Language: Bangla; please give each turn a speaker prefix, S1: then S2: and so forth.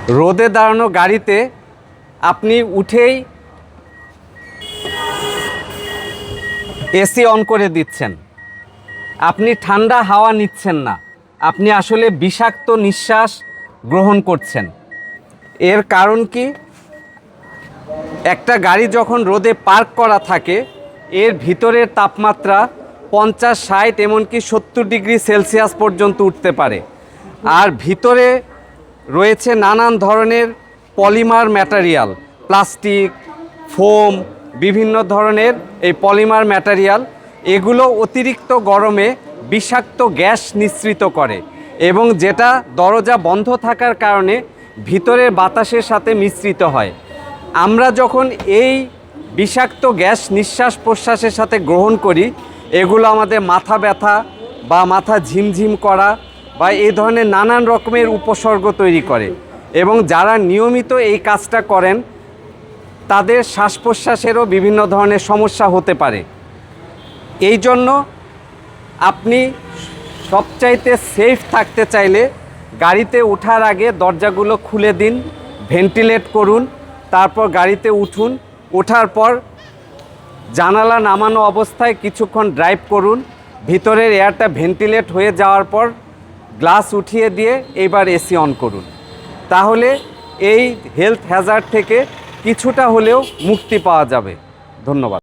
S1: রোদে দাঁড়ানো গাড়িতে আপনি উঠেই এসি অন করে দিচ্ছেন, আপনি ঠান্ডা হাওয়া নিচ্ছেন না, আপনি আসলে বিষাক্ত নিঃশ্বাস গ্রহণ করছেন। এর কারণ কি? একটা গাড়ি যখন রোদে পার্ক করা থাকে এর ভিতরের তাপমাত্রা 50, 60 এমনকি 70 ডিগ্রি সেলসিয়াস পর্যন্ত উঠতে পারে। আর ভিতরে রয়েছে নানান ধরনের পলিমার ম্যাটেরিয়াল, প্লাস্টিক, ফোম, বিভিন্ন ধরনের এই পলিমার ম্যাটেরিয়াল, এগুলো অতিরিক্ত গরমে বিষাক্ত গ্যাস নিঃসৃত করে এবং যেটা দরজা বন্ধ থাকার কারণে ভিতরের বাতাসের সাথে মিশ্রিত হয়। আমরা যখন এই বিষাক্ত গ্যাস নিঃশ্বাস প্রশ্বাসের সাথে গ্রহণ করি, এগুলো আমাদের মাথা ব্যথা বা মাথা ঝিমঝিম করা বা এই ধরনের নানান রকমের উপসর্গ তৈরি করে এবং যারা নিয়মিত এই কাজটা করেন তাদের শ্বাস প্রশ্বাসেরও বিভিন্ন ধরনের সমস্যা হতে পারে। এই জন্য আপনি সবচাইতে সেফ থাকতে চাইলে গাড়িতে ওঠার আগে দরজাগুলো খুলে দিন, ভেন্টিলেট করুন, তারপর গাড়িতে উঠুন। ওঠার পর জানালা নামানো অবস্থায় কিছুক্ষণ ড্রাইভ করুন, ভিতরের এয়ারটা ভেন্টিলেট হয়ে যাওয়ার পর গ্লাস উঠিয়ে দিয়ে এবার এসি অন করুন। তাহলে এই হেলথ হ্যাজার্ড থেকে কিছুটা হলেও মুক্তি পাওয়া যাবে। ধন্যবাদ।